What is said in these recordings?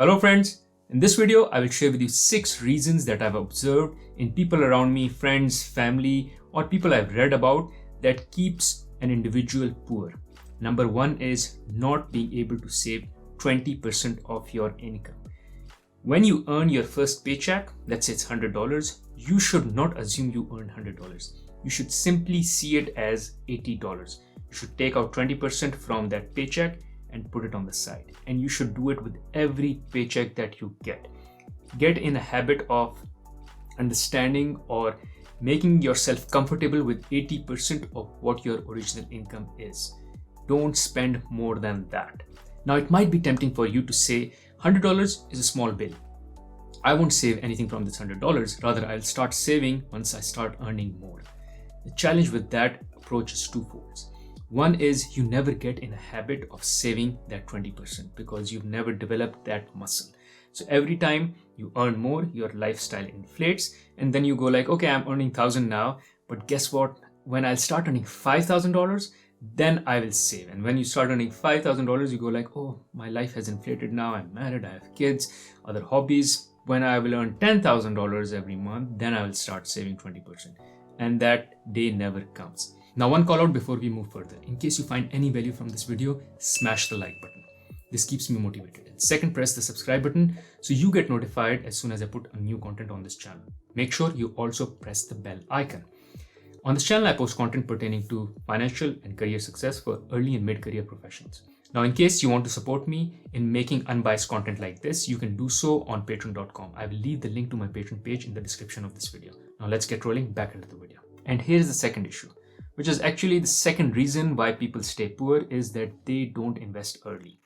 Hello friends, in this video I will share with you 6 reasons that I've observed in people around me, friends, family or people I've read about that keeps an individual poor. Number 1 is not being able to save 20% of your income. When you earn your first paycheck, let's say it's $100, you should not assume you earned $100. You should simply see it as $80. You should take out 20% from that paycheck and put it on the side. And you should do it with every paycheck that you get. Get in a habit of understanding or making yourself comfortable with 80% of what your original income is. Don't spend more than that. Now, it might be tempting for you to say $100 is a small bill. I won't save anything from this $100. Rather, I'll start saving once I start earning more. The challenge with that approach is twofold. One is you never get in a habit of saving that 20% because you've never developed that muscle. So every time you earn more, your lifestyle inflates, and then you go like, okay, I'm earning $1,000 now, but guess what? When I'll start earning $5,000, then I will save. And when you start earning $5,000, you go like, oh, my life has inflated now. I'm married, I have kids, other hobbies. When I will earn $10,000 every month, then I will start saving 20%. And that day never comes. Now, one call out before we move further. In case you find any value from this video, smash the like button. This keeps me motivated. And second, press the subscribe button so you get notified as soon as I put a new content on this channel. Make sure you also press the bell icon. On this channel, I post content pertaining to financial and career success for early and mid-career professionals. Now, in case you want to support me in making unbiased content like this, you can do so on patreon.com. I will leave the link to my Patreon page in the description of this video. Now, let's get rolling back into the video. And here's the second issue, which is actually the second reason why people stay poor, is that they don't invest early.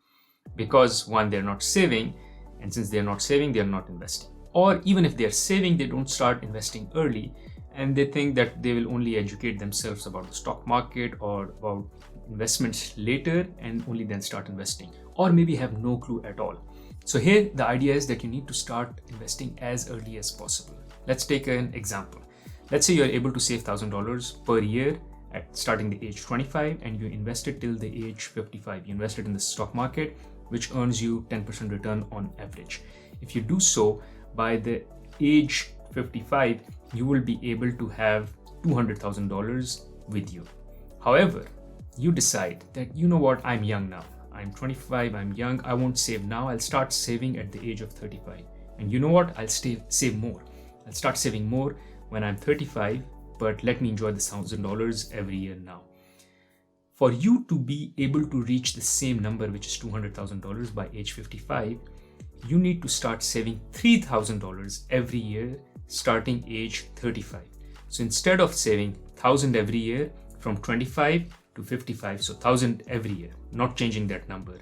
Because one, they're not saving, and since they're not saving, they're not investing. Or even if they're saving, they don't start investing early, and they think that they will only educate themselves about the stock market or about investments later and only then start investing, or maybe have no clue at all. So here, the idea is that you need to start investing as early as possible. Let's take an example. Let's say you're able to save $1,000 per year at starting the age 25 and you invest it till the age 55. You invest it in the stock market, which earns you 10% return on average. If you do so, by the age 55, you will be able to have $200,000 with you. However, you decide that, you know what, I'm young now. I'm 25, I'm young, I won't save now. I'll start saving at the age of 35. And you know what, I'll save more. I'll start saving more when I'm 35, but let me enjoy the $1,000 every year now. For you to be able to reach the same number, which is $200,000 by age 55, you need to start saving $3,000 every year starting age 35. So instead of saving $1,000 every year from 25 to 55, so $1,000 every year, not changing that number.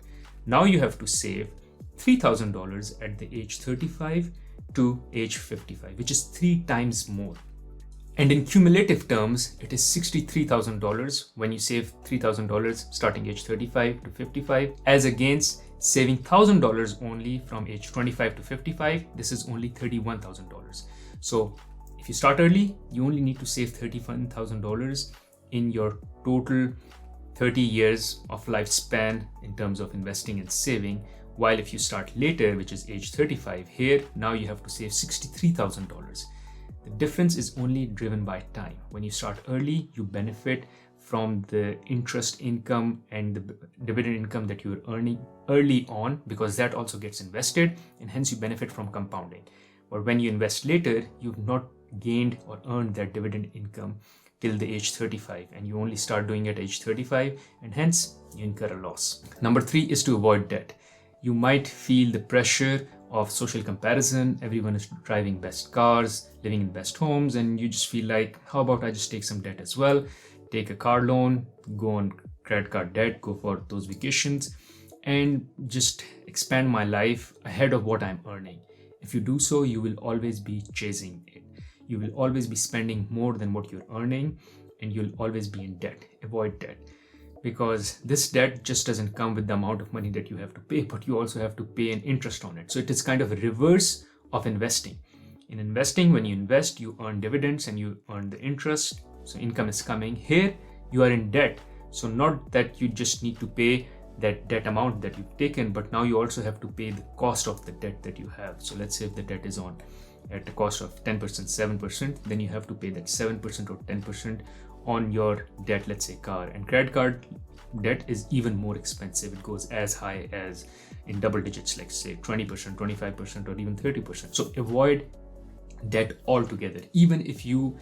Now you have to save $3,000 at the age 35 to age 55, which is 3 times more. And in cumulative terms, it is $63,000 when you save $3,000 starting age 35 to 55, as against saving $1,000 only from age 25 to 55. This is only $31,000. So if you start early, you only need to save $31,000 in your total 30 years of lifespan in terms of investing and saving. While if you start later, which is age 35, here now you have to save $63,000. The difference is only driven by time. When you start early, you benefit from the interest income and the dividend income that you're earning early on, because that also gets invested and hence you benefit from compounding. But when you invest later, you've not gained or earned that dividend income till the age 35, and you only start doing it at age 35, and hence you incur a loss. Number 3 is to avoid debt. You might feel the pressure of social comparison. Everyone is driving best cars, living in best homes, and you just feel like, how about I just take some debt as well, take a car loan, go on credit card debt, go for those vacations, and just expand my life ahead of what I'm earning. If you do so, you will always be chasing it. You will always be spending more than what you're earning, and you'll always be in debt. Avoid debt, because this debt just doesn't come with the amount of money that you have to pay, but you also have to pay an interest on it. So it is kind of a reverse of investing. In investing, when you invest, you earn dividends and you earn the interest. So income is coming. Here, you are in debt. So not that you just need to pay that debt amount that you've taken, but now you also have to pay the cost of the debt that you have. So let's say if the debt is on at a cost of 10%, 7%, then you have to pay that 7% or 10% on your debt, let's say car. And credit card debt is even more expensive. It goes as high as in double digits, like say 20%, 25%, or even 30%. So avoid debt altogether. Even if you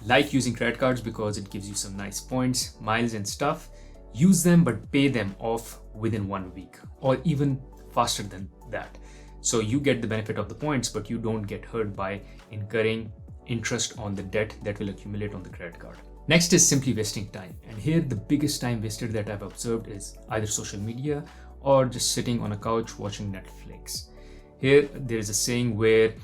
like using credit cards because it gives you some nice points, miles and stuff, use them, but pay them off within 1 week or even faster than that. So you get the benefit of the points, but you don't get hurt by incurring interest on the debt that will accumulate on the credit card. Next is simply wasting time. And here the biggest time wasted that I've observed is either social media or just sitting on a couch watching Netflix. Here there is a saying where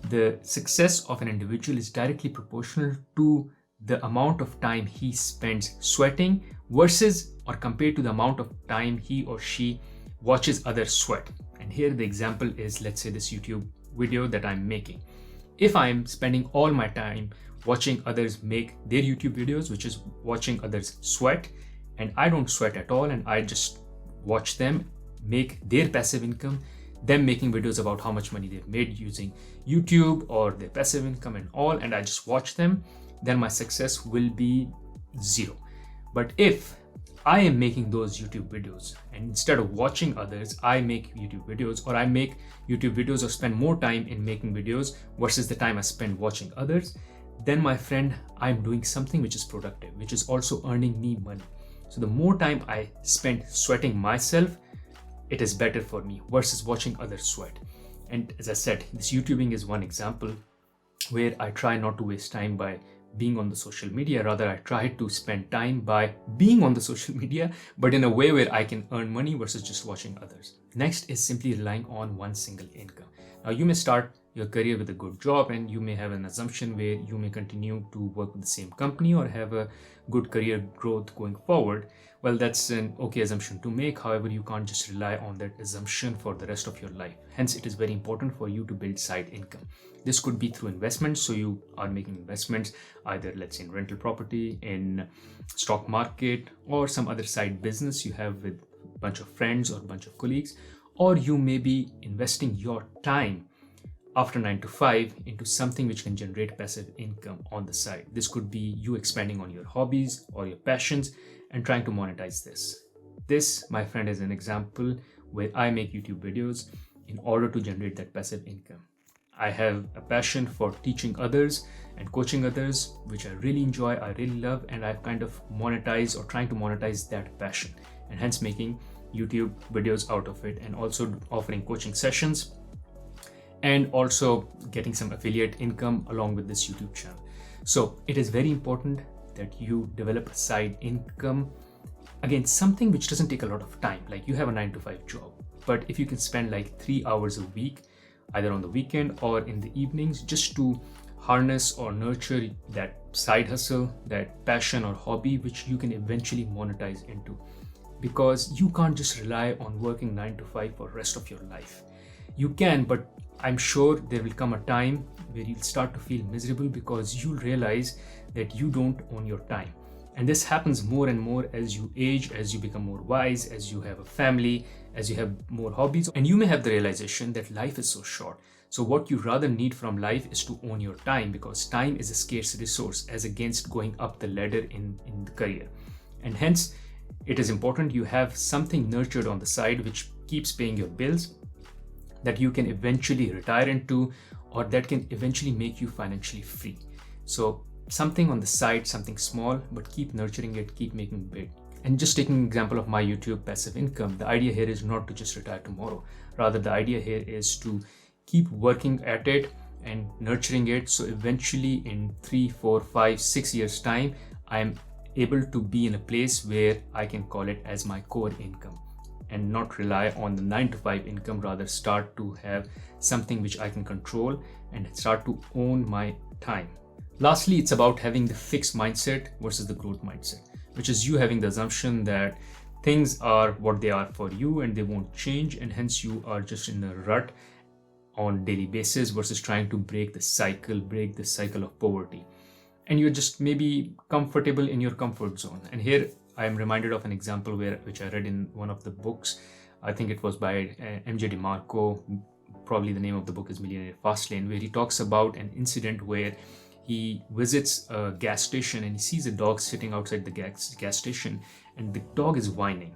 the success of an individual is directly proportional to the amount of time he spends sweating versus or compared to the amount of time he or she watches others sweat. And here the example is, let's say, this YouTube video that I'm making. If I'm spending all my time watching others make their YouTube videos, which is watching others sweat, and I don't sweat at all, and I just watch them make their passive income, them making videos about how much money they've made using YouTube or their passive income and all, and I just watch them, then my success will be zero. But if I am making those YouTube videos and instead of watching others, I make YouTube videos, or I make YouTube videos or spend more time in making videos versus the time I spend watching others, then my friend, I'm doing something which is productive, which is also earning me money. So the more time I spend sweating myself, it is better for me versus watching others sweat. And as I said, this YouTubing is one example where I try not to waste time by being on the social media. Rather, I try to spend time by being on the social media, but in a way where I can earn money versus just watching others. Next is simply relying on one single income. Now, you may start your career with a good job and you may have an assumption where you may continue to work with the same company or have a good career growth going forward. Well, that's an okay assumption to make. However, you can't just rely on that assumption for the rest of your life. Hence, it is very important for you to build side income. This could be through investments. So you are making investments, either let's say in rental property, in stock market, or some other side business you have with a bunch of friends or a bunch of colleagues. Or you may be investing your time after 9 to 5 into something which can generate passive income on the side. This could be you expanding on your hobbies or your passions and trying to monetize this. This, my friend, is an example where I make YouTube videos in order to generate that passive income. I have a passion for teaching others and coaching others, which I really enjoy, I really love, and I've kind of monetized or trying to monetize that passion, and hence making YouTube videos out of it, and also offering coaching sessions and also getting some affiliate income along with this YouTube channel. So it is very important that you develop a side income. Again, something which doesn't take a lot of time, like you have a 9 to 5 job, but if you can spend like 3 hours a week, either on the weekend or in the evenings, just to harness or nurture that side hustle, that passion or hobby, which you can eventually monetize into. Because you can't just rely on working 9 to 5 for the rest of your life. You can, but I'm sure there will come a time where you'll start to feel miserable because you'll realize that you don't own your time. And this happens more and more as you age, as you become more wise, as you have a family, as you have more hobbies. And you may have the realization that life is so short. So what you rather need from life is to own your time, because time is a scarce resource as against going up the ladder in the career. And hence, it is important you have something nurtured on the side which keeps paying your bills, that you can eventually retire into, or that can eventually make you financially free. So something on the side, something small, but keep nurturing it, keep making it big. And just taking an example of my YouTube passive income, the idea here is not to just retire tomorrow. Rather, the idea here is to keep working at it and nurturing it. So eventually in 3, 4, 5, 6 years time, I'm able to be in a place where I can call it as my core income and not rely on the 9 to 5 income, rather start to have something which I can control and start to own my time. Lastly, it's about having the fixed mindset versus the growth mindset, which is you having the assumption that things are what they are for you and they won't change, and hence you are just in a rut on daily basis versus trying to break the cycle of poverty. And you're just maybe comfortable in your comfort zone. And here I am reminded of an example which I read in one of the books. I think it was by MJ DeMarco. Probably the name of the book is Millionaire Fastlane, where he talks about an incident where he visits a gas station and he sees a dog sitting outside the gas station, and the dog is whining.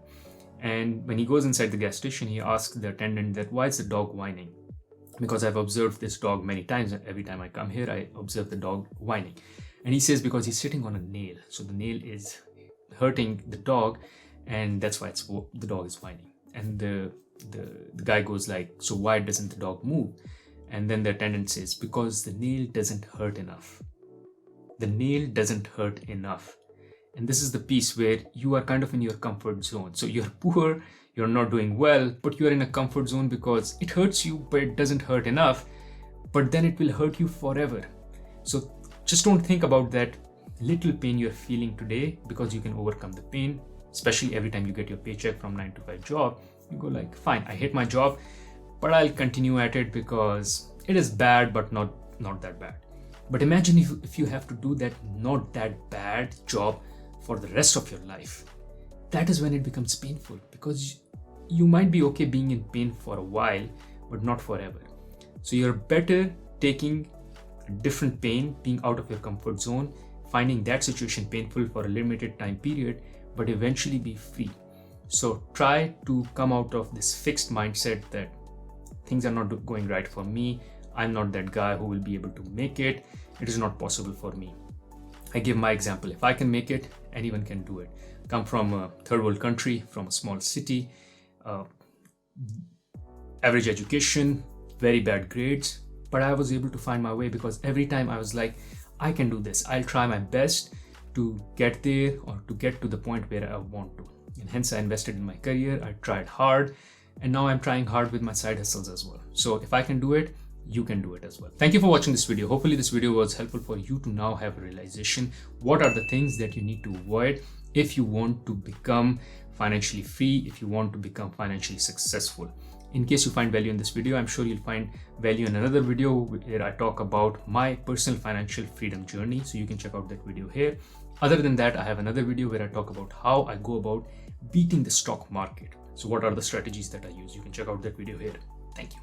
And when he goes inside the gas station, he asks the attendant that why is the dog whining? Because I've observed this dog many times. Every time I come here, I observe the dog whining. And he says because he's sitting on a nail. So the nail is hurting the dog, and that's why the dog is whining. And the guy goes like, so why doesn't the dog move? And then the attendant says, because the nail doesn't hurt enough. The nail doesn't hurt enough. And this is the piece where you are kind of in your comfort zone. So you're poor, you're not doing well, but you're in a comfort zone because it hurts you, but it doesn't hurt enough. But then it will hurt you forever. So just don't think about that little pain you're feeling today, because you can overcome the pain, especially every time you get your paycheck from 9-to-5 job. You go like, fine, I hate my job, but I'll continue at it because it is bad, but not that bad. But imagine if you have to do that not that bad job for the rest of your life. That is when it becomes painful, because you might be okay being in pain for a while, but not forever. So you're better taking a different pain, being out of your comfort zone, finding that situation painful for a limited time period, but eventually be free. So try to come out of this fixed mindset that things are not going right for me. I'm not that guy who will be able to make it. It is not possible for me. I give my example. If I can make it, anyone can do it. Come from a third world country, from a small city, average education, very bad grades, but I was able to find my way because every time I was like, I can do this. I'll try my best to get there or to get to the point where I want to. And hence I invested in my career. I tried hard, and now I'm trying hard with my side hustles as well. So if I can do it, you can do it as well. Thank you for watching this video. Hopefully this video was helpful for you to now have a realization. What are the things that you need to avoid if you want to become financially free, if you want to become financially successful? In case you find value in this video, I'm sure you'll find value in another video where I talk about my personal financial freedom journey. So you can check out that video here. Other than that, I have another video where I talk about how I go about beating the stock market. So what are the strategies that I use? You can check out that video here. Thank you.